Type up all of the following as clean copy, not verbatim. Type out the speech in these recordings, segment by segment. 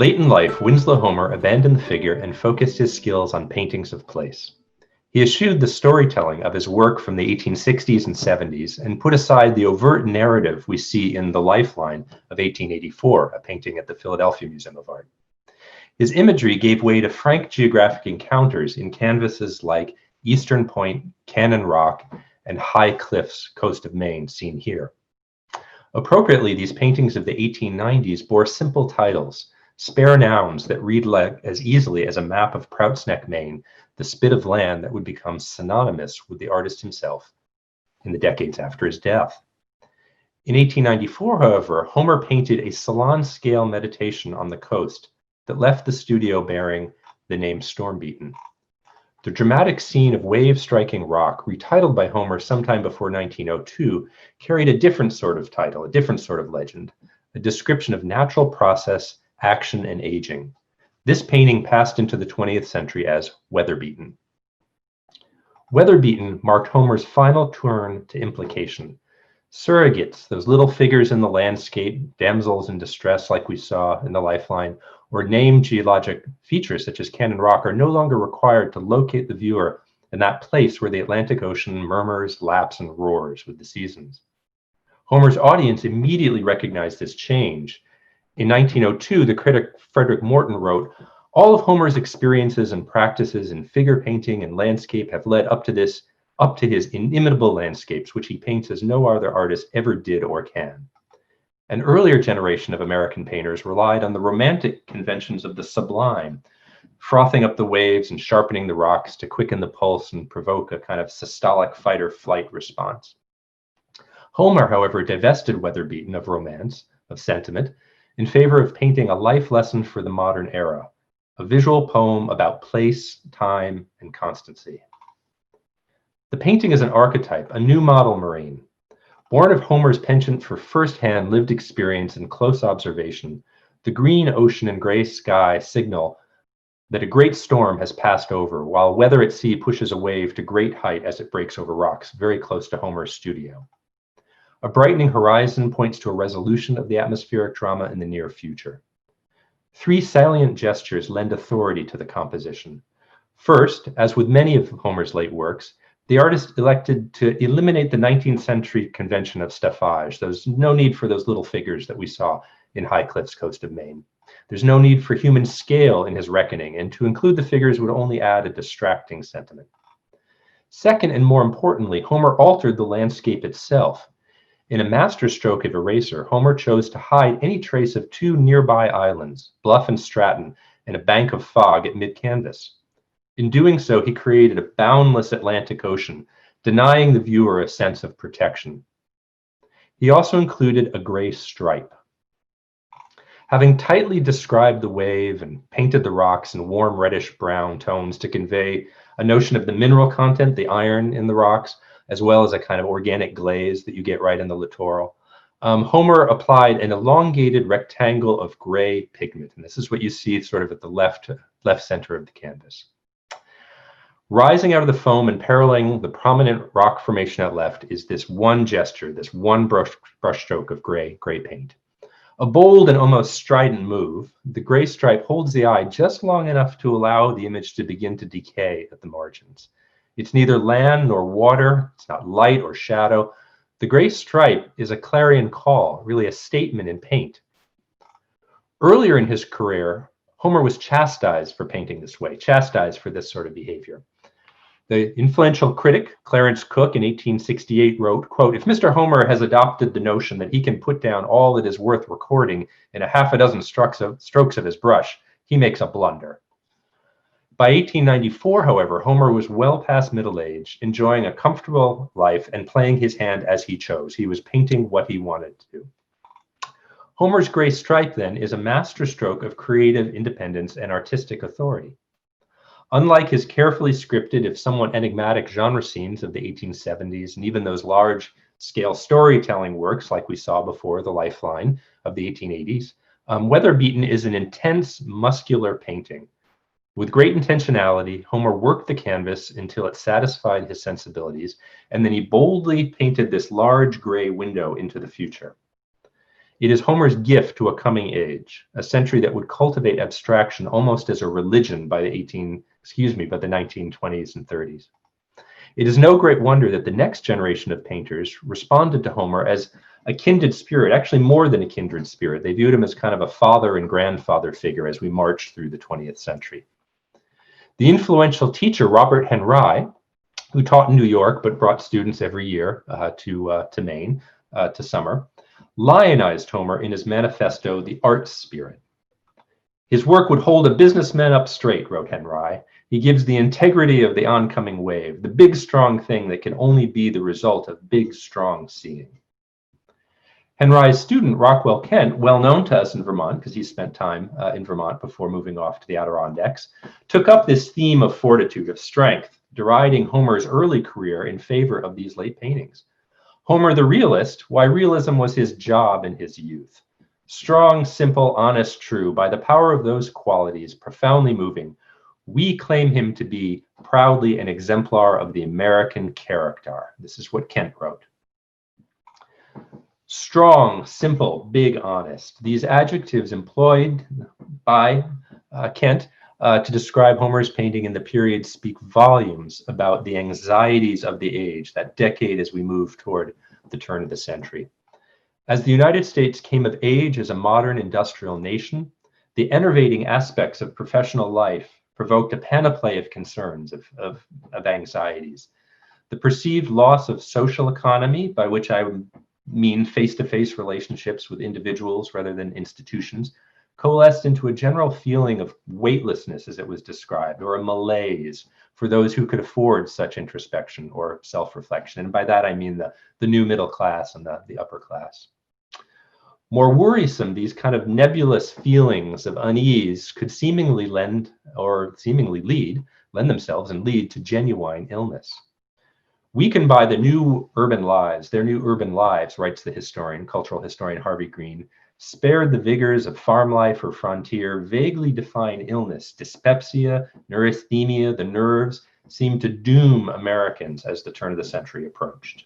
Late in life, Winslow Homer abandoned the figure and focused his skills on paintings of place. He eschewed the storytelling of his work from the 1860s and 70s and put aside the overt narrative we see in The Lifeline of 1884, a painting at the Philadelphia Museum of Art. His imagery gave way to frank geographic encounters in canvases like Eastern Point, Cannon Rock, and High Cliffs, coast of Maine, seen here. Appropriately, these paintings of the 1890s bore simple titles, spare nouns that read as easily as a map of Prouts Neck, Maine, the spit of land that would become synonymous with the artist himself in the decades after his death. In 1894, however, Homer painted a salon-scale meditation on the coast that left the studio bearing the name Stormbeaten. The dramatic scene of waves striking rock, retitled by Homer sometime before 1902, carried a different sort of title, a different sort of legend, a description of natural process, action, and aging. This painting passed into the 20th century as Weatherbeaten. Weatherbeaten marked Homer's final turn to implication. Surrogates, those little figures in the landscape, damsels in distress like we saw in The Lifeline, or named geologic features such as Cannon Rock are no longer required to locate the viewer in that place where the Atlantic Ocean murmurs, laps, and roars with the seasons. Homer's audience immediately recognized this change. In 1902, the critic Frederick Morton wrote, "All of Homer's experiences and practices in figure painting and landscape have led up to his inimitable landscapes, which he paints as no other artist ever did or can." An earlier generation of American painters relied on the romantic conventions of the sublime, frothing up the waves and sharpening the rocks to quicken the pulse and provoke a kind of systolic fight-or-flight response. Homer, however, divested Weatherbeaten of romance, of sentiment, in favor of painting a life lesson for the modern era, a visual poem about place, time, and constancy. The painting is an archetype, a new model marine. Born of Homer's penchant for first-hand lived experience and close observation, the green ocean and gray sky signal that a great storm has passed over, while weather at sea pushes a wave to great height as it breaks over rocks, very close to Homer's studio. A brightening horizon points to a resolution of the atmospheric drama in the near future. Three salient gestures lend authority to the composition. First, as with many of Homer's late works, the artist elected to eliminate the 19th century convention of staffage. There's no need for those little figures that we saw in High Cliffs, coast of Maine. There's no need for human scale in his reckoning, and to include the figures would only add a distracting sentiment. Second, and more importantly, Homer altered the landscape itself. In a masterstroke of erasure, Homer chose to hide any trace of two nearby islands, Bluff and Stratton, and a bank of fog at mid-canvas. In doing so, he created a boundless Atlantic Ocean, denying the viewer a sense of protection. He also included a gray stripe. Having tightly described the wave and painted the rocks in warm reddish-brown tones to convey a notion of the mineral content, the iron in the rocks, as well as a kind of organic glaze that you get right in the littoral, Homer applied an elongated rectangle of gray pigment. And this is what you see sort of at the left center of the canvas. Rising out of the foam and paralleling the prominent rock formation at left is this one gesture, this one brushstroke of gray paint. A bold and almost strident move, the gray stripe holds the eye just long enough to allow the image to begin to decay at the margins. It's neither land nor water, it's not light or shadow. The gray stripe is a clarion call, really a statement in paint. Earlier in his career, Homer was chastised for painting this way, chastised for this sort of behavior. The influential critic, Clarence Cook, in 1868 wrote, quote, "If Mr. Homer has adopted the notion that he can put down all that is worth recording in a half a dozen strokes of his brush, he makes a blunder." By 1894, however, Homer was well past middle age, enjoying a comfortable life and playing his hand as he chose. He was painting what he wanted to. Homer's gray stripe, then, is a masterstroke of creative independence and artistic authority. Unlike his carefully scripted, if somewhat enigmatic genre scenes of the 1870s, and even those large-scale storytelling works like we saw before, The Lifeline of the 1880s, Weatherbeaten is an intense, muscular painting. With great intentionality, Homer worked the canvas until it satisfied his sensibilities, and then he boldly painted this large gray window into the future. It is Homer's gift to a coming age, a century that would cultivate abstraction almost as a religion by the 1920s and 30s. It is no great wonder that the next generation of painters responded to Homer as a kindred spirit, actually more than a kindred spirit. They viewed him as kind of a father and grandfather figure as we marched through the 20th century. The influential teacher, Robert Henry, who taught in New York but brought students every year to Maine to summer, lionized Homer in his manifesto, The Art Spirit. His work would hold a businessman up straight, wrote Henry. He gives the integrity of the oncoming wave, the big, strong thing that can only be the result of big, strong seeing. Henry's student, Rockwell Kent, well known to us in Vermont, because he spent time in Vermont before moving off to the Adirondacks, took up this theme of fortitude, of strength, deriding Homer's early career in favor of these late paintings. Homer the realist, why realism was his job in his youth. Strong, simple, honest, true, by the power of those qualities, profoundly moving, we claim him to be proudly an exemplar of the American character. This is what Kent wrote. Strong, simple, big, honest. These adjectives employed by Kent to describe Homer's painting in the period speak volumes about the anxieties of the age, that decade as we move toward the turn of the century. As the United States came of age as a modern industrial nation, the enervating aspects of professional life provoked a panoply of concerns, of anxieties. The perceived loss of social economy, by which I mean face-to-face relationships with individuals rather than institutions, coalesced into a general feeling of weightlessness, as it was described, or a malaise for those who could afford such introspection or self-reflection. And by that, I mean the new middle class and the upper class. More worrisome, these kind of nebulous feelings of unease could seemingly lend themselves and lead to genuine illness. Weakened by their new urban lives, writes the cultural historian Harvey Green, spared the vigors of farm life or frontier, vaguely defined illness, dyspepsia, neurasthenia, the nerves, seemed to doom Americans as the turn of the century approached.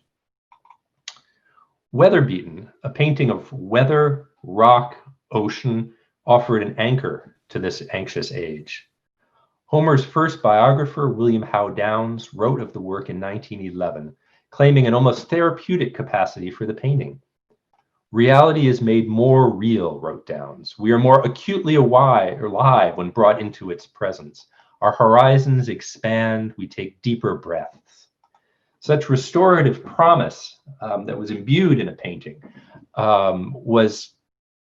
Weatherbeaten, a painting of weather, rock, ocean, offered an anchor to this anxious age. Homer's first biographer, William Howe Downes, wrote of the work in 1911, claiming an almost therapeutic capacity for the painting. Reality is made more real, wrote Downes. We are more acutely alive when brought into its presence. Our horizons expand, we take deeper breaths. Such restorative promise that was imbued in a painting was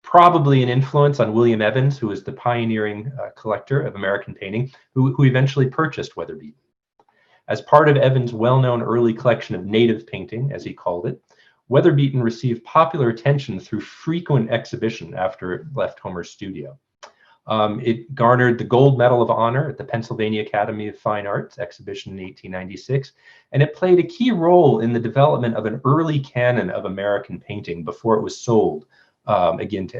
probably an influence on William Evans, who was the pioneering collector of American painting, who eventually purchased Weatherbeaten. As part of Evans' well-known early collection of native painting, as he called it, Weatherbeaten received popular attention through frequent exhibition after it left Homer's studio. It garnered the Gold Medal of Honor at the Pennsylvania Academy of Fine Arts exhibition in 1896, and it played a key role in the development of an early canon of American painting before it was sold again to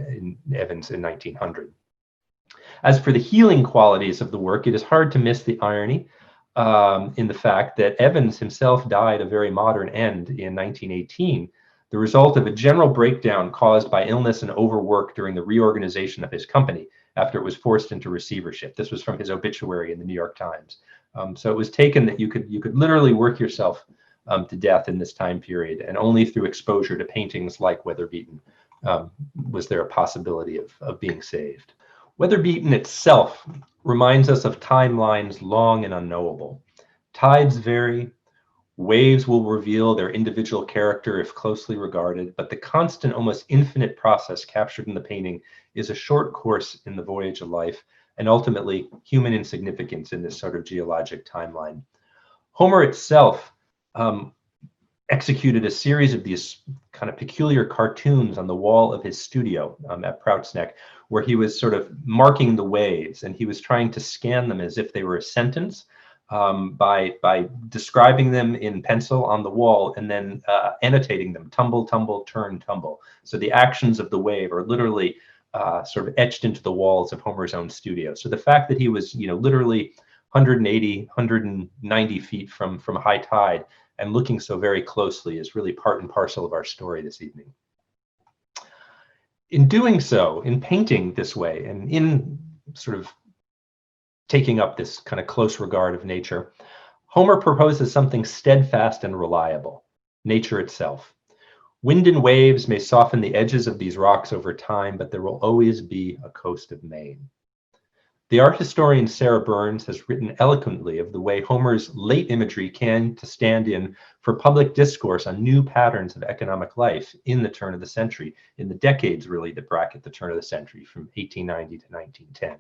Evans in 1900. As for the healing qualities of the work, it is hard to miss the irony in the fact that Evans himself died a very modern end in 1918, the result of a general breakdown caused by illness and overwork during the reorganization of his company after it was forced into receivership. This was from his obituary in the New York Times. So it was taken that you could literally work yourself to death in this time period, and only through exposure to paintings like Weatherbeaten was there a possibility of being saved. Weatherbeaten itself reminds us of timelines long and unknowable. Tides vary, waves will reveal their individual character if closely regarded, but the constant, almost infinite process captured in the painting is a short course in the voyage of life, and ultimately human insignificance in this sort of geologic timeline. Homer itself executed a series of these kind of peculiar cartoons on the wall of his studio at Prout's Neck, where he was sort of marking the waves, and he was trying to scan them as if they were a sentence by describing them in pencil on the wall and then annotating them, tumble, tumble, turn, tumble. So the actions of the wave are literally sort of etched into the walls of Homer's own studio. So the fact that he was, literally 180, 190 feet from high tide and looking so very closely is really part and parcel of our story this evening. in doing so, in painting this way, and in sort of taking up this kind of close regard of nature, Homer proposes something steadfast and reliable, nature itself. Wind and waves may soften the edges of these rocks over time, but there will always be a coast of Maine. The art historian Sarah Burns has written eloquently of the way Homer's late imagery can to stand in for public discourse on new patterns of economic life in the turn of the century, in the decades really that bracket the turn of the century from 1890 to 1910.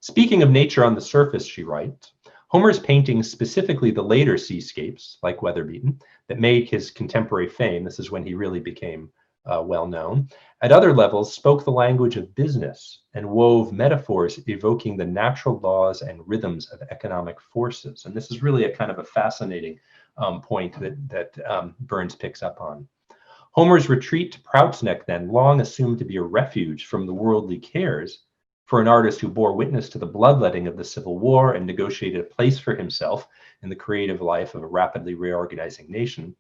Speaking of nature on the surface, she writes, Homer's paintings, specifically the later seascapes, like Weatherbeaten, that made his contemporary fame, this is when he really became well known, at other levels spoke the language of business and wove metaphors evoking the natural laws and rhythms of economic forces. And this is really a kind of a fascinating point that Burns picks up on. Homer's retreat to Prout's Neck, then, long assumed to be a refuge from the worldly cares, for an artist who bore witness to the bloodletting of the Civil War and negotiated a place for himself in the creative life of a rapidly reorganizing nation,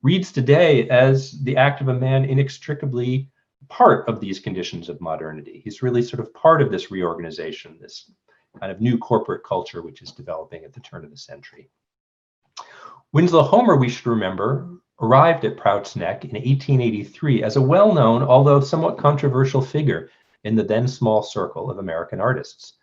reads today as the act of a man inextricably part of these conditions of modernity. He's really sort of part of this reorganization, this kind of new corporate culture which is developing at the turn of the century. Winslow Homer, we should remember, arrived at Prout's Neck in 1883 as a well-known, although somewhat controversial figure in the then small circle of American artists.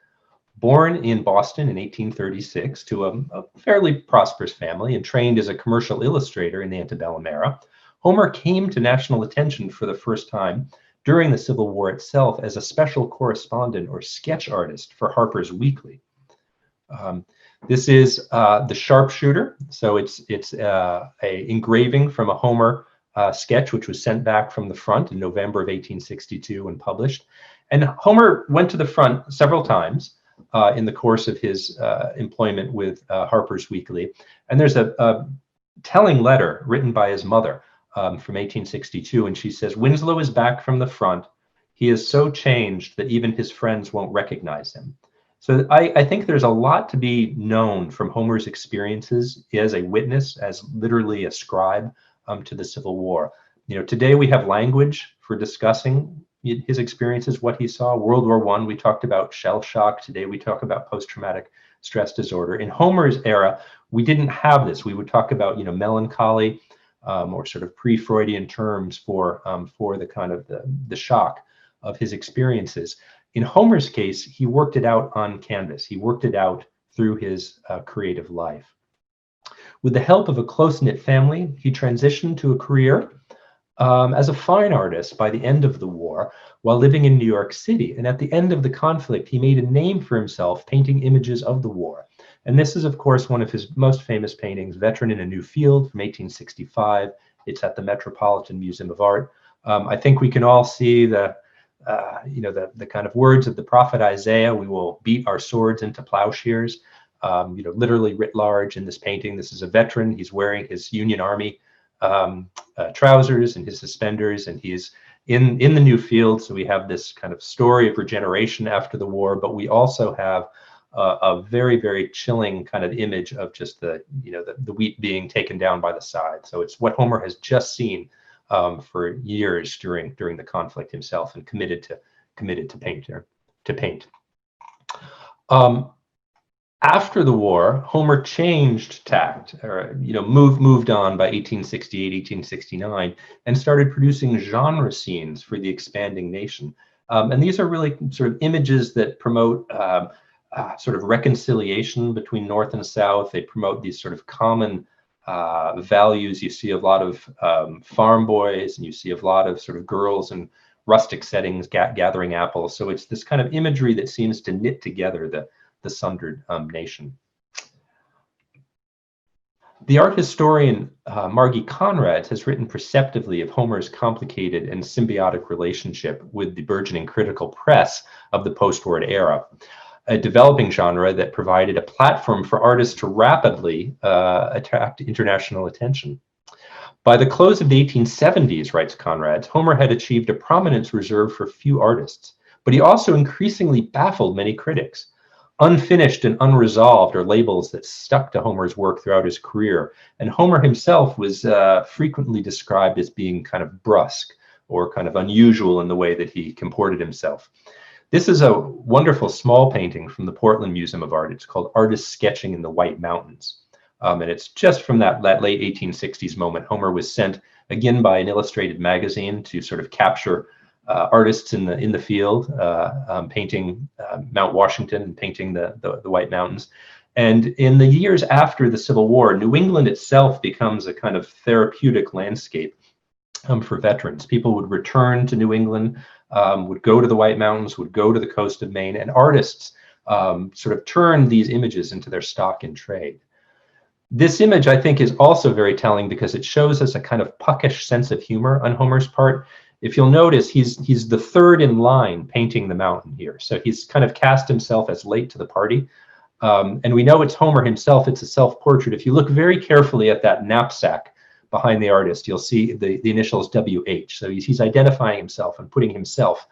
Born in Boston in 1836 to a fairly prosperous family and trained as a commercial illustrator in the antebellum era, Homer came to national attention for the first time during the Civil War itself as a special correspondent or sketch artist for Harper's Weekly. This is the Sharpshooter. So it's a engraving from a Homer sketch, which was sent back from the front in November of 1862 and published. And Homer went to the front several times in the course of his employment with Harper's Weekly. And there's a telling letter written by his mother from 1862. And she says, Winslow is back from the front. He is so changed that even his friends won't recognize him. So I think there's a lot to be known from Homer's experiences as a witness, as literally a scribe to the Civil War. You know, today we have language for discussing his experiences, what he saw. World War I, we talked about shell shock. Today we talk about post-traumatic stress disorder. In Homer's era, we didn't have this. We would talk about, you know, melancholy or sort of pre-Freudian terms for the kind of the shock of his experiences. In Homer's case, he worked it out on canvas. He worked it out through his creative life. With the help of a close-knit family, he transitioned to a career as a fine artist by the end of the war while living in New York City. And at the end of the conflict, he made a name for himself painting images of the war. And this is, of course, one of his most famous paintings, Veteran in a New Field from 1865. It's at the Metropolitan Museum of Art. I think we can all see the kind of words of the prophet Isaiah, we will beat our swords into plowshares, literally writ large in this painting. This is a veteran. He's wearing his Union Army trousers and his suspenders, and he's in the new field. So we have this kind of story of regeneration after the war, but we also have a very, very chilling kind of image of just the wheat being taken down by the scythe. So it's what Homer has just seen for years during the conflict himself, and committed to paint. After the war, Homer changed tact, or moved on by 1868, 1869, and started producing genre scenes for the expanding nation. And these are really sort of images that promote sort of reconciliation between North and South. They promote these sort of common values. You see a lot of farm boys, and you see a lot of sort of girls in rustic settings gathering apples. So it's this kind of imagery that seems to knit together the sundered nation. The art historian Margie Conrad has written perceptively of Homer's complicated and symbiotic relationship with the burgeoning critical press of the post-war era, a developing genre that provided a platform for artists to rapidly attract international attention. By the close of the 1870s, writes Conrad, Homer had achieved a prominence reserved for few artists, but he also increasingly baffled many critics. Unfinished and unresolved are labels that stuck to Homer's work throughout his career, and Homer himself was frequently described as being kind of brusque, or kind of unusual in the way that he comported himself. This is a wonderful small painting from the Portland Museum of Art. It's called Artists Sketching in the White Mountains. And it's just from that late 1860s moment. Homer was sent again by an illustrated magazine to sort of capture artists in the field, painting Mount Washington and painting the White Mountains. And in the years after the Civil War, New England itself becomes a kind of therapeutic landscape for veterans. People would return to New England, would go to the White Mountains, would go to the coast of Maine, and artists sort of turned these images into their stock in trade. This image, I think, is also very telling because it shows us a kind of puckish sense of humor on Homer's part. If you'll notice, he's the third in line painting the mountain here. So he's kind of cast himself as late to the party. And we know it's Homer himself. It's a self-portrait. If you look very carefully at that knapsack behind the artist, you'll see the initials WH. So he's identifying himself and putting himself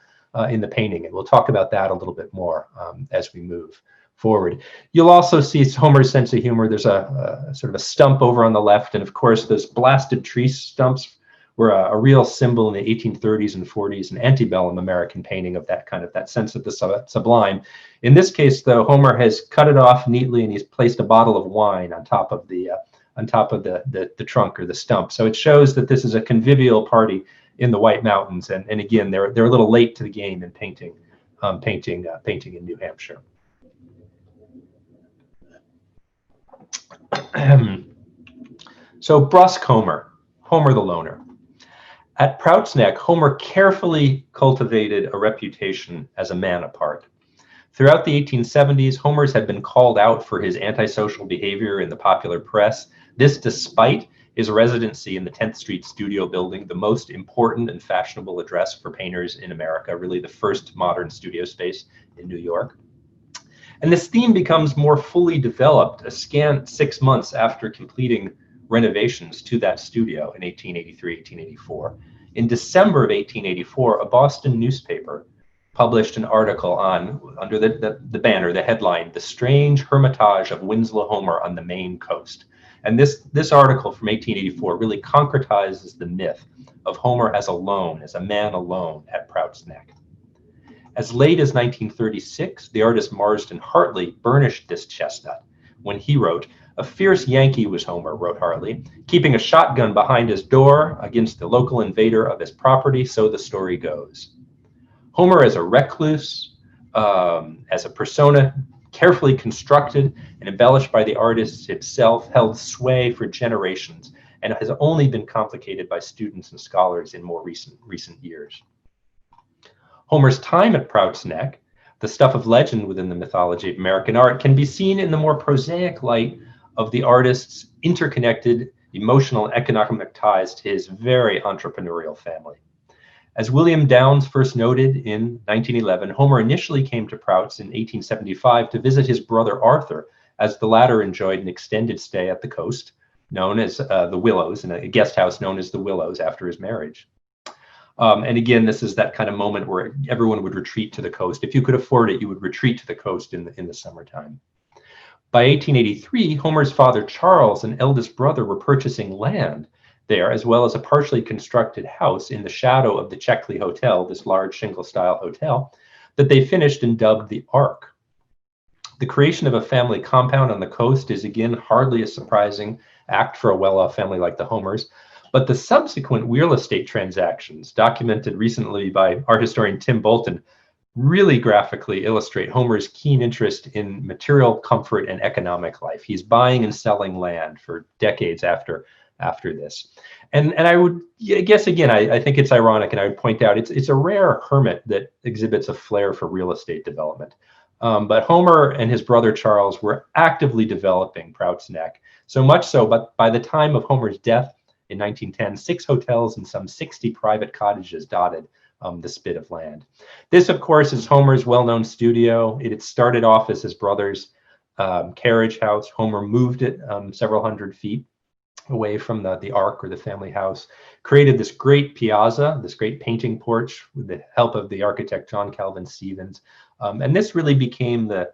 in the painting. And we'll talk about that a little bit more as we move forward. You'll also see Homer's sense of humor. There's a sort of a stump over on the left. And of course, those blasted tree stumps were a real symbol in the 1830s and 40s, an antebellum American painting of that kind of that sense of the sublime. In this case, though, Homer has cut it off neatly and he's placed a bottle of wine on top of the trunk or the stump. So it shows that this is a convivial party in the White Mountains. And again, they're a little late to the game in painting in New Hampshire. So brusque Homer the loner. At Prout's Neck, Homer carefully cultivated a reputation as a man apart. Throughout the 1870s, Homer's had been called out for his antisocial behavior in the popular press. This despite his residency in the 10th Street studio building, the most important and fashionable address for painters in America, really the first modern studio space in New York. And this theme becomes more fully developed a scant 6 months after completing renovations to that studio in 1883, 1884. In December of 1884, a Boston newspaper published an article under the banner, the headline, "The Strange Hermitage of Winslow Homer on the Maine Coast." And this article from 1884 really concretizes the myth of Homer as alone, as a man alone at Prout's Neck. As late as 1936, the artist Marsden Hartley burnished this chestnut when he wrote, "A fierce Yankee was Homer," wrote Hartley, "keeping a shotgun behind his door against the local invader of his property, so the story goes." Homer as a recluse, as a persona carefully constructed and embellished by the artist himself, held sway for generations and has only been complicated by students and scholars in more recent years. Homer's time at Prout's Neck, the stuff of legend within the mythology of American art, can be seen in the more prosaic light of the artist's interconnected emotional and economic ties to his very entrepreneurial family. As William Downes first noted in 1911, Homer initially came to Prout's in 1875 to visit his brother Arthur, as the latter enjoyed an extended stay at the coast, known as the Willows, in a guest house known as the Willows after his marriage. And again, this is that kind of moment where everyone would retreat to the coast. If you could afford it, you would retreat to the coast in the summertime. By 1883, Homer's father Charles and eldest brother were purchasing land there, as well as a partially constructed house in the shadow of the Checkley Hotel, this large shingle-style hotel, that they finished and dubbed the Ark. The creation of a family compound on the coast is again hardly a surprising act for a well-off family like the Homers, but the subsequent real estate transactions, documented recently by art historian Tim Bolton, really graphically illustrate Homer's keen interest in material comfort and economic life. He's buying and selling land for decades after this. And I would guess, again, I think it's ironic, and I would point out it's a rare hermit that exhibits a flair for real estate development. But Homer and his brother Charles were actively developing Prout's Neck, so much so, but by the time of Homer's death in 1910, 6 hotels and some 60 private cottages dotted the spit of land. This, of course, is Homer's well-known studio. It had started off as his brother's carriage house. Homer moved it several hundred feet away from the Ark, or the family house, created this great piazza, this great painting porch with the help of the architect John Calvin Stevens. And this really became the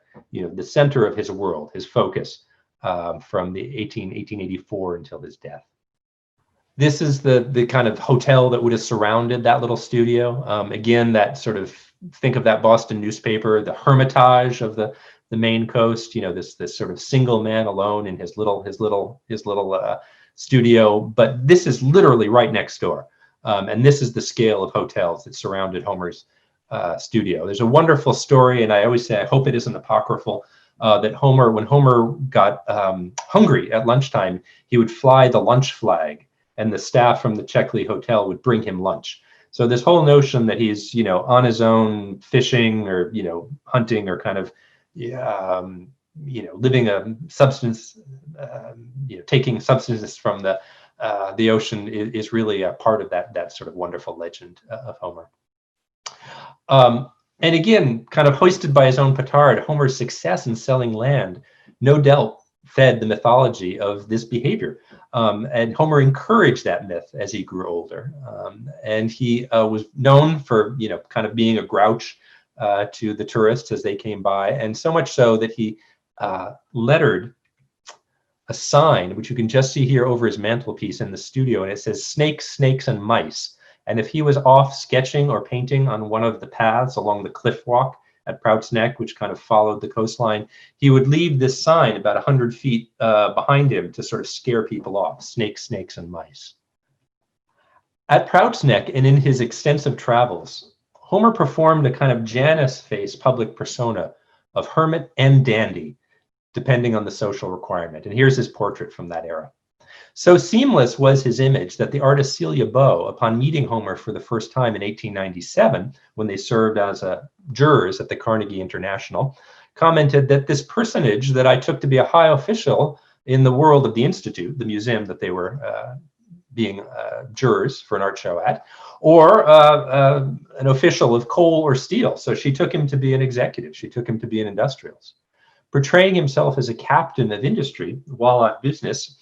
center of his world, his focus from the 1884 until his death. This is the kind of hotel that would have surrounded that little studio. Again, that sort of, think of that Boston newspaper, the Hermitage of the Maine coast. You know, this sort of single man alone in his little studio. But this is literally right next door, and this is the scale of hotels that surrounded Homer's studio. There's a wonderful story, and I always say I hope it isn't apocryphal. That Homer, when Homer got hungry at lunchtime, he would fly the lunch flag, and the staff from the Checkley Hotel would bring him lunch. So this whole notion that he's, you know, on his own fishing or, you know, hunting or kind of, you know, living a substance, you know, taking substances from the ocean is really a part of that sort of wonderful legend of Homer. And again, kind of hoisted by his own petard, Homer's success in selling land no doubt fed the mythology of this behavior. And Homer encouraged that myth as he grew older. And he was known for, you know, kind of being a grouch to the tourists as they came by. And so much so that he lettered a sign, which you can just see here over his mantelpiece in the studio. And it says, "Snakes, snakes, and mice." And if he was off sketching or painting on one of the paths along the cliff walk at Prout's Neck, which kind of followed the coastline, he would leave this sign about 100 feet behind him to sort of scare people off: snakes, snakes, and mice. At Prout's Neck and in his extensive travels, Homer performed a kind of Janus-face public persona of hermit and dandy, depending on the social requirement. And here's his portrait from that era. So seamless was his image that the artist Celia Beau, upon meeting Homer for the first time in 1897, when they served as jurors at the Carnegie International, commented that this personage that I took to be a high official in the world of the Institute, the museum that they were being jurors for an art show at, or an official of coal or steel. So she took him to be an executive. She took him to be an industrialist. Portraying himself as a captain of industry while on business,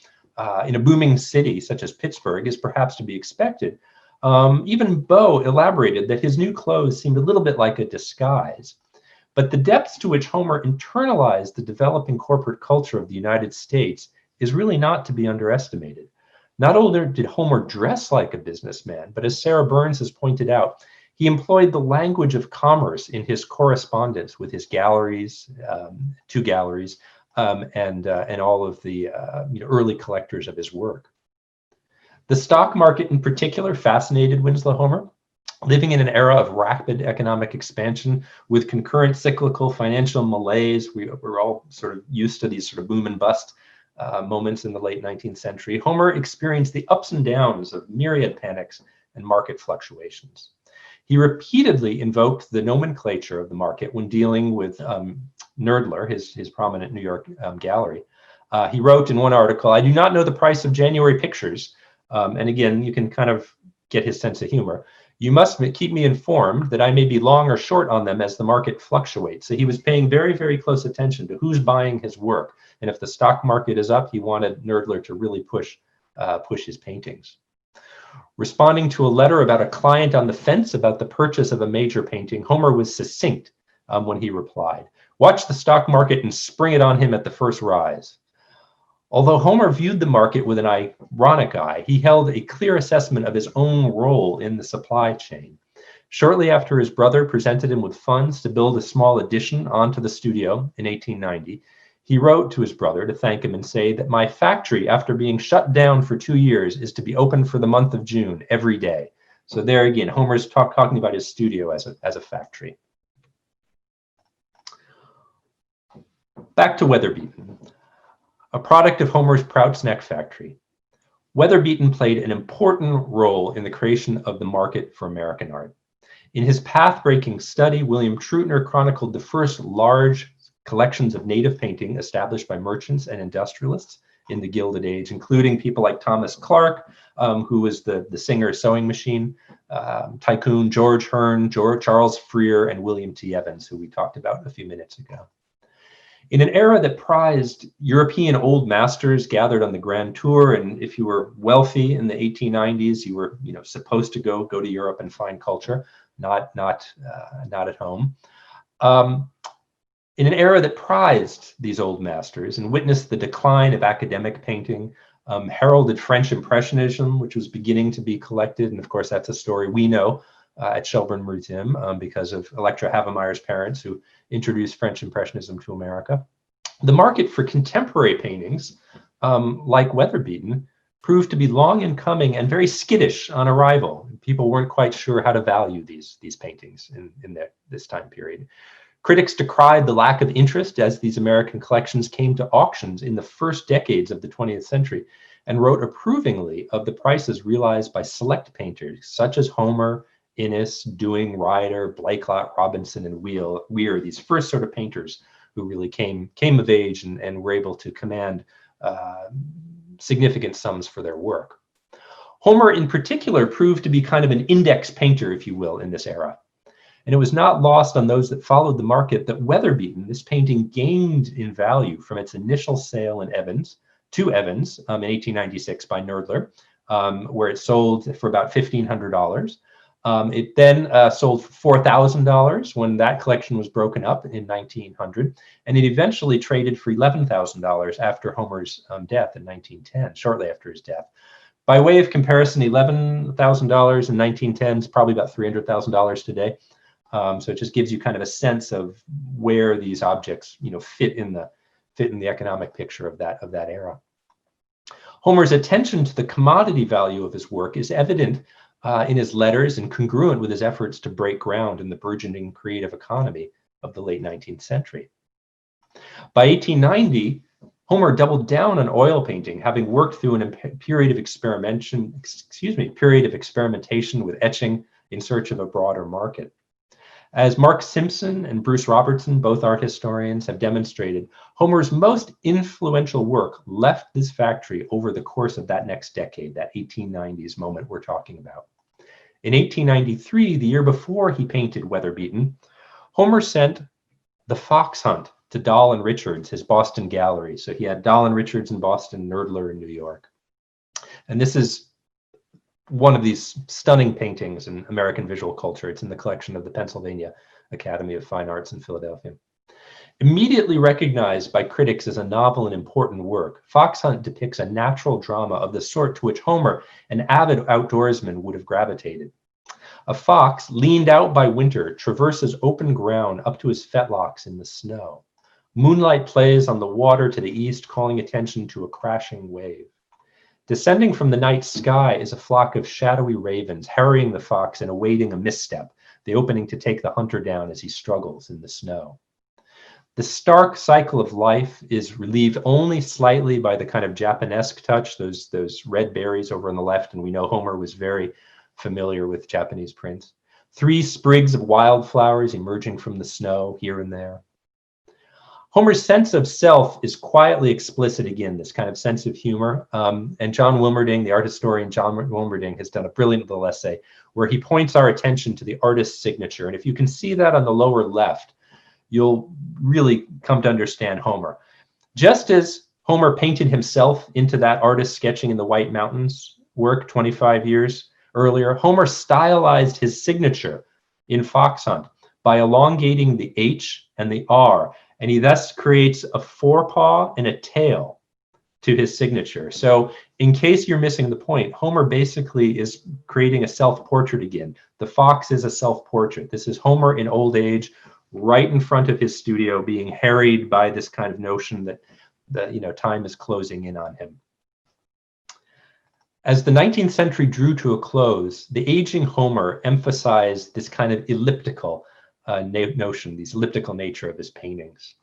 in a booming city such as Pittsburgh is perhaps to be expected. Even Beau elaborated that his new clothes seemed a little bit like a disguise. But the depths to which Homer internalized the developing corporate culture of the United States is really not to be underestimated. Not only did Homer dress like a businessman, but as Sarah Burns has pointed out, he employed the language of commerce in his correspondence with his galleries, two galleries, and all of the early collectors of his work. The stock market in particular fascinated Winslow Homer. Living in an era of rapid economic expansion with concurrent cyclical financial malaise, we're all sort of used to these sort of boom and bust moments in the late 19th century. Homer experienced the ups and downs of myriad panics and market fluctuations. He repeatedly invoked the nomenclature of the market when dealing with Nerdler, his prominent New York gallery. He wrote in one article, "I do not know the price of January pictures." And again, you can kind of get his sense of humor. "You must keep me informed that I may be long or short on them as the market fluctuates." So he was paying very, very close attention to who's buying his work. And if the stock market is up, he wanted Nerdler to really push his paintings. Responding to a letter about a client on the fence about the purchase of a major painting, Homer was succinct when he replied, "Watch the stock market and spring it on him at the first rise." Although Homer viewed the market with an ironic eye, he held a clear assessment of his own role in the supply chain. Shortly after his brother presented him with funds to build a small addition onto the studio in 1890, he wrote to his brother to thank him and say that "my factory, after being shut down for 2 years, is to be open for the month of June every day." So there again, Homer's talking about his studio as a factory. Back to Weatherbeaten, a product of Homer's Prout's Neck factory. Weatherbeaten played an important role in the creation of the market for American art. In his path-breaking study, William Treutner chronicled the first large collections of native painting established by merchants and industrialists in the Gilded Age, including people like Thomas Clark, who was the singer Sewing Machine, tycoon George Hearn, Charles Freer, and William T. Evans, who we talked about a few minutes ago. In an era that prized European old masters gathered on the Grand Tour, and if you were wealthy in the 1890s, you were supposed to go to Europe and find culture, not at home. In an era that prized these old masters and witnessed the decline of academic painting, heralded French Impressionism, which was beginning to be collected. And of course, that's a story we know at Shelburne Museum because of Electra Havemeyer's parents who introduced French Impressionism to America. The market for contemporary paintings, like Weatherbeaten, proved to be long in coming and very skittish on arrival. People weren't quite sure how to value these paintings in this time period. Critics decried the lack of interest as these American collections came to auctions in the first decades of the 20th century and wrote approvingly of the prices realized by select painters such as Homer, Innes, Dewing, Ryder, Blakelot, Robinson, and Weir, these first sort of painters who really came of age and were able to command significant sums for their work. Homer in particular proved to be kind of an index painter, if you will, in this era. And it was not lost on those that followed the market that Weatherbeaten, this painting, gained in value from its initial sale to Evans in 1896 by Knoedler, where it sold for about $1,500. It then sold for $4,000 when that collection was broken up in 1900, and it eventually traded for $11,000 after Homer's death in 1910, shortly after his death. By way of comparison, $11,000 in 1910 is probably about $300,000 today. So it just gives you kind of a sense of where these objects, fit in the economic picture of that era. Homer's attention to the commodity value of his work is evident in his letters and congruent with his efforts to break ground in the burgeoning creative economy of the late 19th century. By 1890, Homer doubled down on oil painting, having worked through a period of experimentation with etching in search of a broader market. As Mark Simpson and Bruce Robertson, both art historians, have demonstrated, Homer's most influential work left this factory over the course of that next decade, that 1890s moment we're talking about. In 1893, the year before he painted Weatherbeaten, Homer sent The Fox Hunt to Dahl and Richards, his Boston gallery. So he had Dahl and Richards in Boston, Knoedler in New York. And this is one of these stunning paintings in American visual culture. It's in the collection of the Pennsylvania Academy of Fine Arts in Philadelphia. Immediately recognized by critics as a novel and important work, Fox Hunt depicts a natural drama of the sort to which Homer, an avid outdoorsman, would have gravitated. A fox, leaned out by winter, traverses open ground up to his fetlocks in the snow. Moonlight plays on the water to the east, calling attention to a crashing wave. Descending from the night sky is a flock of shadowy ravens, harrying the fox and awaiting a misstep, the opening to take the hunter down as he struggles in the snow. The stark cycle of life is relieved only slightly by the kind of Japanesque touch, those red berries over on the left, and we know Homer was very familiar with Japanese prints. 3 sprigs of wildflowers emerging from the snow here and there. Homer's sense of self is quietly explicit again, this kind of sense of humor. And John Wilmerding, the art historian John Wilmerding, has done a brilliant little essay where he points our attention to the artist's signature. And if you can see that on the lower left, you'll really come to understand Homer. Just as Homer painted himself into that artist sketching in the White Mountains work 25 years earlier, Homer stylized his signature in Fox Hunt by elongating the H and the R, and he thus creates a forepaw and a tail to his signature. So in case you're missing the point, Homer basically is creating a self-portrait again. The fox is a self-portrait. This is Homer in old age, right in front of his studio, being harried by this kind of notion that time is closing in on him. As the 19th century drew to a close, the aging Homer emphasized this kind of elliptical notion, this elliptical nature of his paintings.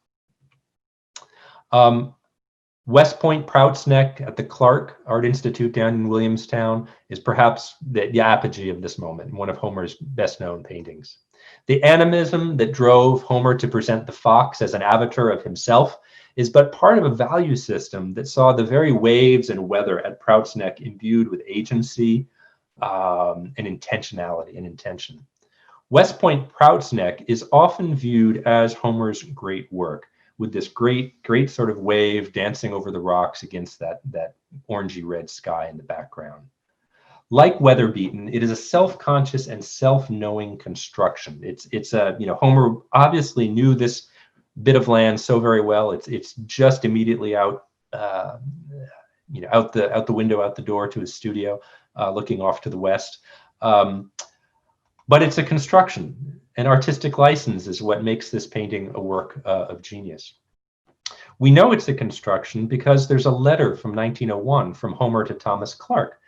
West Point Prout's Neck at the Clark Art Institute down in Williamstown is perhaps the apogee of this moment, one of Homer's best known paintings. The animism that drove Homer to present the fox as an avatar of himself is but part of a value system that saw the very waves and weather at Prout's Neck imbued with agency and intentionality and intention. West Point Prout's Neck is often viewed as Homer's great work, with this great sort of wave dancing over the rocks against that orangey red sky in the background. Like Weatherbeaten, it is a self-conscious and self-knowing construction. It's Homer obviously knew this bit of land so very well. It's just immediately out out the window, out the door to his studio, looking off to the west. But it's a construction. An artistic license is what makes this painting a work of genius. We know it's a construction because there's a letter from 1901 from Homer to Thomas Clark,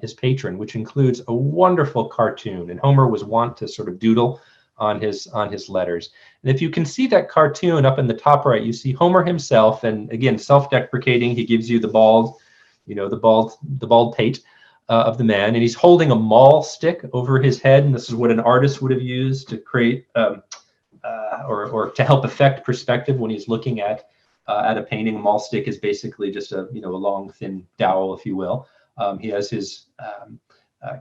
his patron, which includes a wonderful cartoon. And Homer was wont to sort of doodle on his letters. And if you can see that cartoon up in the top right, you see Homer himself, and again, self-deprecating. He gives you the bald pate of the man, and he's holding a maul stick over his head. And this is what an artist would have used to create or to help affect perspective when he's looking at a painting. A maul stick is basically just a long thin dowel, if you will. He has his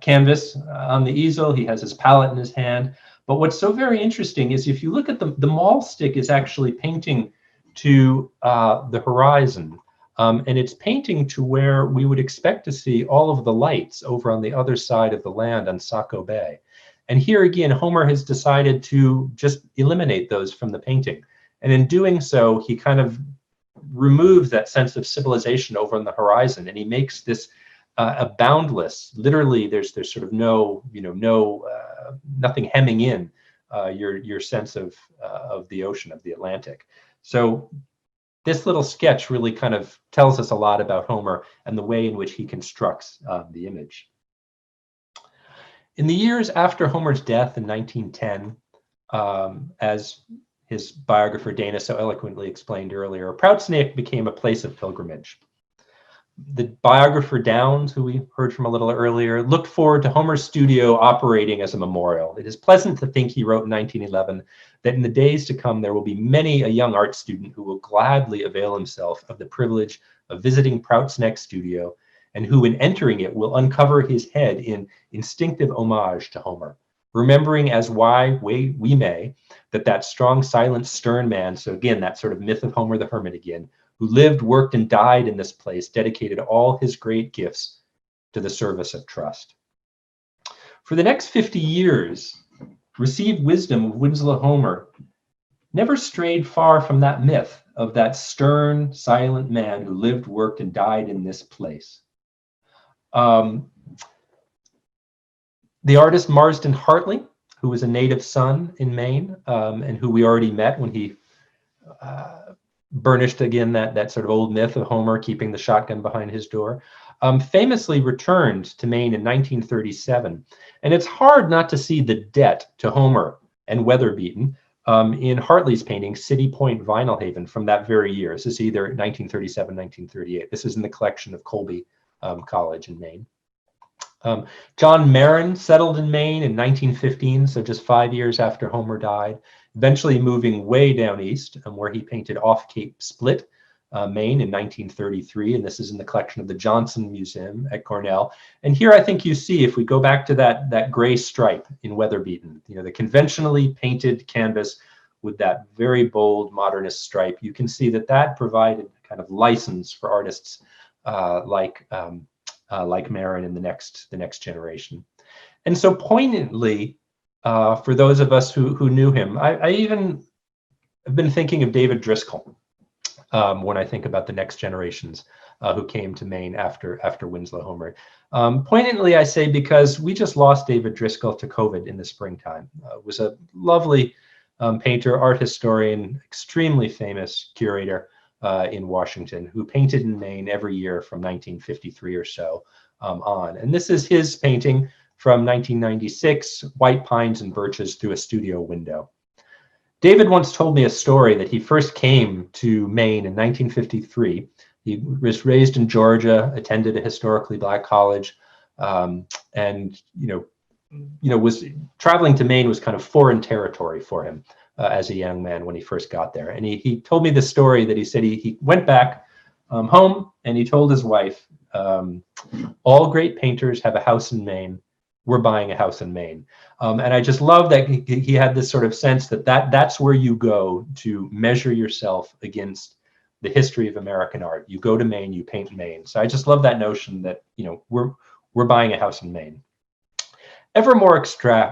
canvas on the easel. He has his palette in his hand. But what's so very interesting is if you look at the maul stick is actually painting to the horizon. And it's painting to where we would expect to see all of the lights over on the other side of the land on Saco Bay. And here again, Homer has decided to just eliminate those from the painting. And in doing so, he kind of removes that sense of civilization over on the horizon, and he makes this a boundless. Literally, there's sort of nothing hemming in your sense of the ocean, of the Atlantic. So this little sketch really kind of tells us a lot about Homer and the way in which he constructs the image. In the years after Homer's death in 1910, as his biographer Dana so eloquently explained earlier, Proutsneck became a place of pilgrimage. The biographer Downes, who we heard from a little earlier, looked forward to Homer's studio operating as a memorial. It is pleasant to think, he wrote in 1911, that in the days to come there will be many a young art student who will gladly avail himself of the privilege of visiting Proutsneck's studio, and who in entering it will uncover his head in instinctive homage to Homer, remembering as why we may that strong, silent, stern man, so again, that sort of myth of Homer the Hermit again, who lived, worked, and died in this place, dedicated all his great gifts to the service of trust. For the next 50 years, received wisdom of Winslow Homer never strayed far from that myth of that stern, silent man who lived, worked, and died in this place. The artist Marsden Hartley, who was a native son in Maine, and who we already met when he burnished again that sort of old myth of Homer keeping the shotgun behind his door, famously returned to Maine in 1937. And it's hard not to see the debt to Homer and Weatherbeaten in Hartley's painting, City Point, Vinalhaven, from that very year. This is either 1937, 1938. This is in the collection of Colby College in Maine. John Marin settled in Maine in 1915, so just 5 years after Homer died, eventually moving way down east, where he painted off Cape Split, Maine in 1933, and this is in the collection of the Johnson Museum at Cornell. And here I think you see, if we go back to that gray stripe in Weatherbeaten, the conventionally painted canvas with that very bold modernist stripe, you can see that provided kind of license for artists like Marin in the next generation. And so poignantly, for those of us who knew him, I even have been thinking of David Driscoll when I think about the next generations who came to Maine after Winslow Homer. Poignantly, I say, because we just lost David Driscoll to COVID in the springtime. Was a lovely painter, art historian, extremely famous curator in Washington, who painted in Maine every year from 1953 or so on. And this is his painting from 1996, White Pines and Birches Through a Studio Window. David once told me a story that he first came to Maine in 1953. He was raised in Georgia, attended a historically Black college, and was traveling to Maine was kind of foreign territory for him as a young man when he first got there. And he told me the story that he said he went back home and he told his wife, all great painters have a house in Maine. We're buying a house in Maine. And I just love that he had this sort of sense that's where you go to measure yourself against the history of American art. You go to Maine, you paint Maine. So I just love that notion that, we're buying a house in Maine. Ever more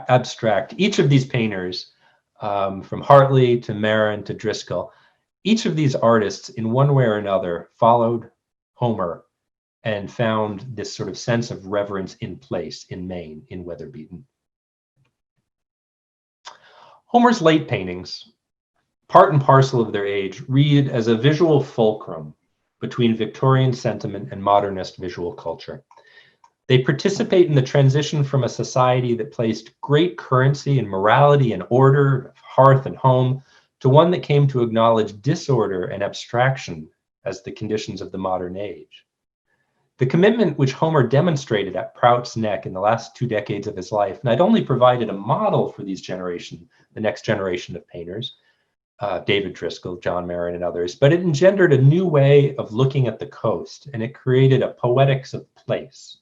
abstract, each of these painters, from Hartley to Marin to Driscoll, each of these artists in one way or another followed Homer and found this sort of sense of reverence in place in Maine, in Weatherbeaten. Homer's late paintings, part and parcel of their age, read as a visual fulcrum between Victorian sentiment and modernist visual culture. They participate in the transition from a society that placed great currency in morality and order, hearth and home, to one that came to acknowledge disorder and abstraction as the conditions of the modern age. The commitment which Homer demonstrated at Prout's Neck in the last 2 decades of his life not only provided a model for the next generation of painters, David Driscoll, John Marin, and others, but it engendered a new way of looking at the coast, and it created a poetics of place.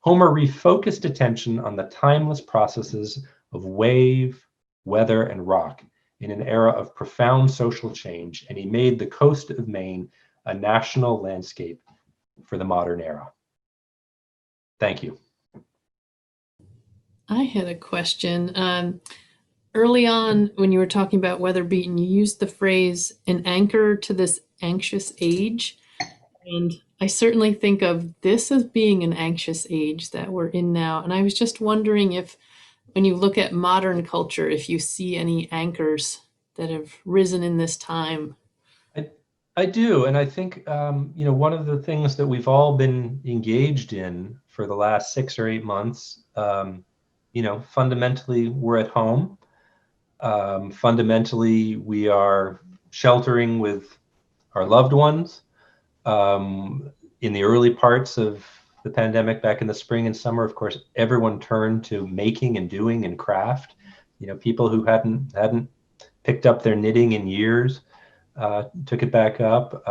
Homer refocused attention on the timeless processes of wave, weather, and rock in an era of profound social change, and he made the coast of Maine a national landscape for the modern era. Thank you. I had a question. Early on, when you were talking about Weatherbeaten, you used the phrase "an anchor to this anxious age." And I certainly think of this as being an anxious age that we're in now. And I was just wondering if, when you look at modern culture, if you see any anchors that have risen in this time. I do, and I think one of the things that we've all been engaged in for the last 6 or 8 months, fundamentally we're at home. Fundamentally, we are sheltering with our loved ones. In the early parts of the pandemic, back in the spring and summer, of course, everyone turned to making and doing and craft. People who hadn't picked up their knitting in years. Took it back up.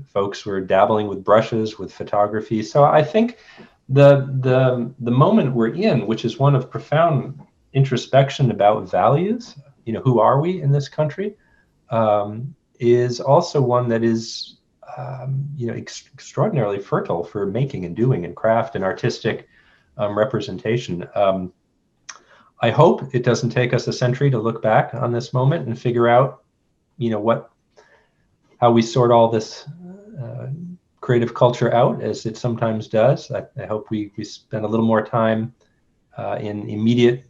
Folks were dabbling with brushes, with photography. So I think the moment we're in, which is one of profound introspection about values, who are we in this country, is also one that is extraordinarily fertile for making and doing and craft and artistic representation. I hope it doesn't take us a century to look back on this moment and figure out how we sort all this creative culture out, as it sometimes does. I hope we spend a little more time in immediate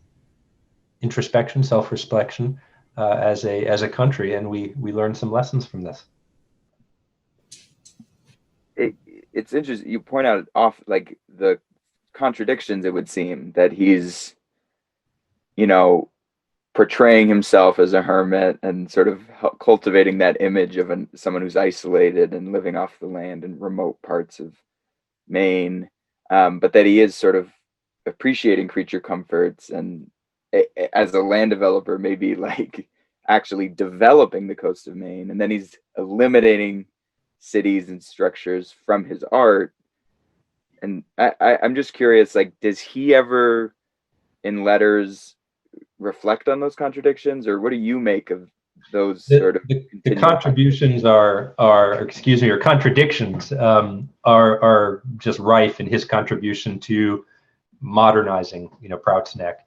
introspection, self-reflection as a country, and we learn some lessons from this. It's interesting. You point out like the contradictions, it would seem, that he's, portraying himself as a hermit and sort of cultivating that image of someone who's isolated and living off the land in remote parts of Maine, but that he is sort of appreciating creature comforts and, as a land developer, maybe like actually developing the coast of Maine, and then he's eliminating cities and structures from his art. And I'm just curious, like, does he ever in letters reflect on those contradictions, or what do you make of those sort of the contributions or contradictions are just rife in his contribution to modernizing Prout's Neck.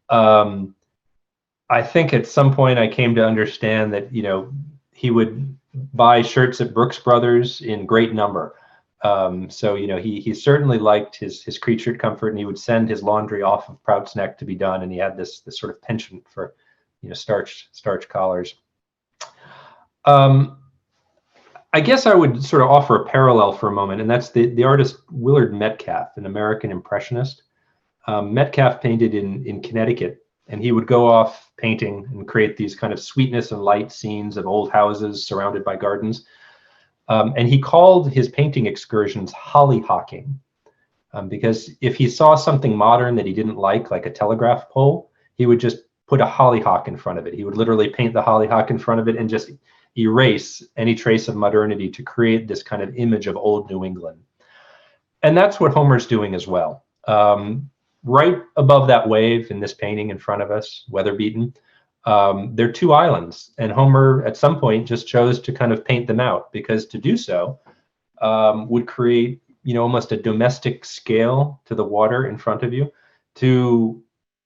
I think at some point I came to understand that he would buy shirts at Brooks Brothers in great number. So he certainly liked his creature comfort, and he would send his laundry off of Prout's Neck to be done, and he had this sort of penchant for starch collars. I guess I would sort of offer a parallel for a moment, and that's the artist Willard Metcalf, an American impressionist. Metcalf painted in Connecticut, and he would go off painting and create these kind of sweetness and light scenes of old houses surrounded by gardens. And he called his painting excursions hollyhocking, because if he saw something modern that he didn't like a telegraph pole, he would just put a hollyhock in front of it. He would literally paint the hollyhock in front of it and just erase any trace of modernity to create this kind of image of old New England. And that's what Homer's doing as well. Right above that wave in this painting in front of us, Weatherbeaten, there are 2 islands, and Homer at some point just chose to kind of paint them out, because to do so would create almost a domestic scale to the water in front of you. To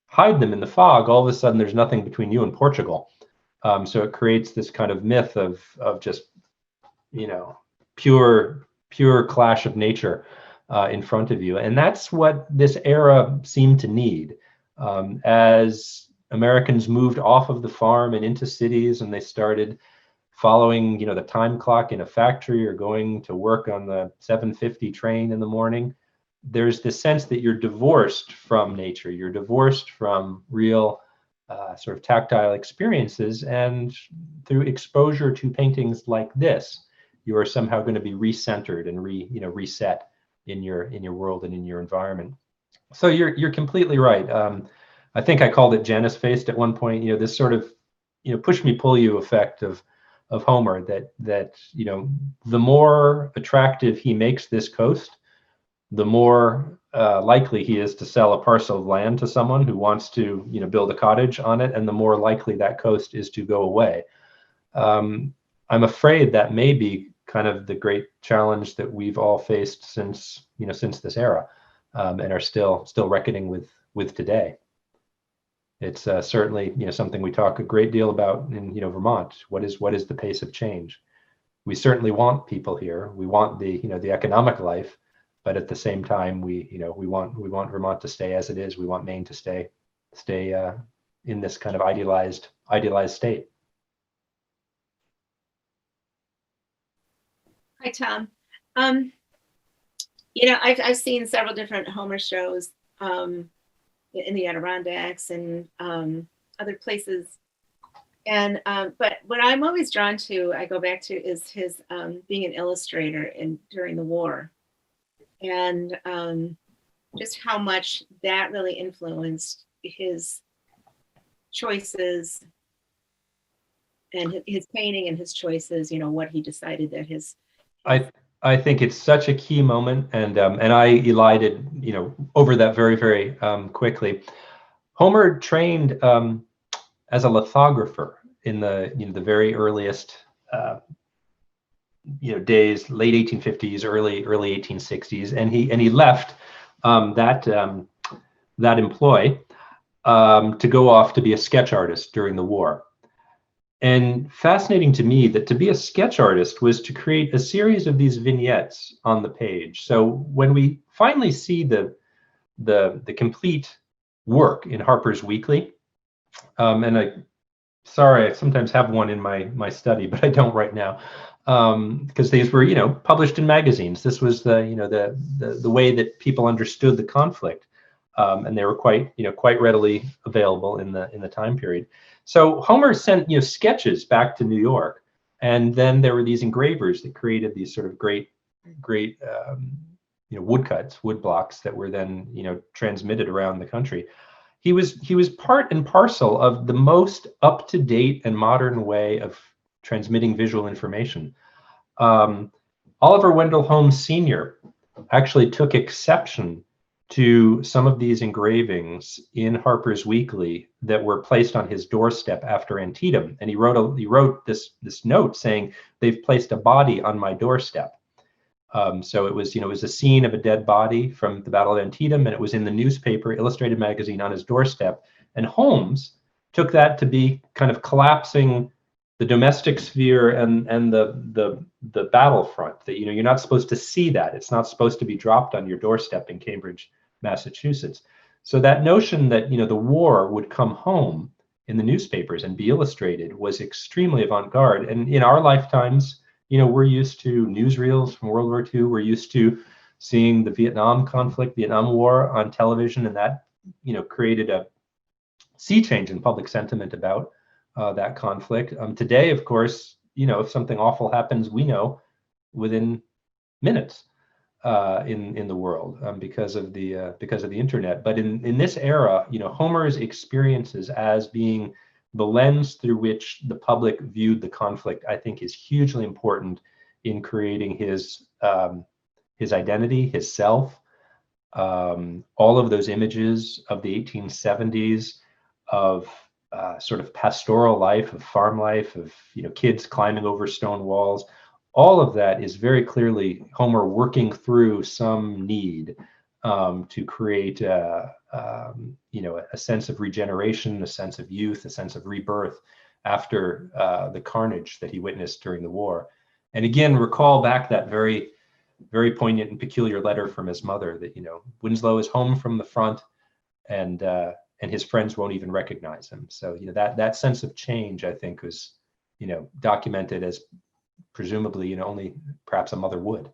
hide them in the fog, all of a sudden there's nothing between you and Portugal. So it creates this kind of myth of just pure pure clash of nature in front of you. And that's what this era seemed to need. As Americans moved off of the farm and into cities, and they started following, the time clock in a factory or going to work on the 7:50 train in the morning, there's this sense that you're divorced from nature, you're divorced from real sort of tactile experiences, and through exposure to paintings like this, you are somehow going to be recentered and reset in your world and in your environment. So you're completely right. I think I called it Janus faced at one point. This sort of push me pull you effect of Homer, that the more attractive he makes this coast, the more likely he is to sell a parcel of land to someone who wants to build a cottage on it, and the more likely that coast is to go away. I'm afraid that may be kind of the great challenge that we've all faced since this era, and are still reckoning with today. It's certainly something we talk a great deal about in Vermont. What is the pace of change? We certainly want people here. We want the economic life, but at the same time, we want Vermont to stay as it is. We want Maine to stay in this kind of idealized state. Hi, Tom. I've seen several different Homer shows in the Adirondacks and other places. And but what I'm always drawn to, I go back to, is his being an illustrator during the war, and just how much that really influenced his choices and his painting and his choices. What he decided that his. I think it's such a key moment, and I elided over that very, very quickly. Homer trained as a lithographer in the very earliest days, late 1850s, early 1860s, and he left that employ to go off to be a sketch artist during the war. And fascinating to me that to be a sketch artist was to create a series of these vignettes on the page. So when we finally see the complete work in Harper's Weekly, and I sometimes have one in my study, but I don't right now, because these were published in magazines. This was the way that people understood the conflict, and they were quite readily available in the time period. So Homer sent sketches back to New York, and then there were these engravers that created these sort of great woodcuts, wood blocks that were then transmitted around the country. He was part and parcel of the most up-to-date and modern way of transmitting visual information. Oliver Wendell Holmes Sr. actually took exception to some of these engravings in Harper's Weekly that were placed on his doorstep after Antietam, and he wrote this note saying, "They've placed a body on my doorstep." So it was a scene of a dead body from the Battle of Antietam, and it was in the newspaper, Illustrated Magazine, on his doorstep. And Holmes took that to be kind of collapsing the domestic sphere and the battlefront. That you're not supposed to see that. It's not supposed to be dropped on your doorstep in Cambridge, Massachusetts. So that notion that the war would come home in the newspapers and be illustrated was extremely avant-garde. And in our lifetimes, we're used to newsreels from World War II. We're used to seeing the Vietnam conflict, Vietnam War on television, and that created a sea change in public sentiment about that conflict. Today, of course, if something awful happens, we know within minutes in the world because of the internet. But in this era, Homer's experiences as being the lens through which the public viewed the conflict, I think, is hugely important in creating his identity, his self. All of those images of the 1870s of sort of pastoral life, of farm life, of kids climbing over stone walls, all of that is very clearly Homer working through some need to create a sense of regeneration, a sense of youth, a sense of rebirth after the carnage that he witnessed during the war. And again, recall back that very very poignant and peculiar letter from his mother that, Winslow is home from the front, and his friends won't even recognize him. So, that sense of change, I think, was, documented as presumably, only perhaps a mother would.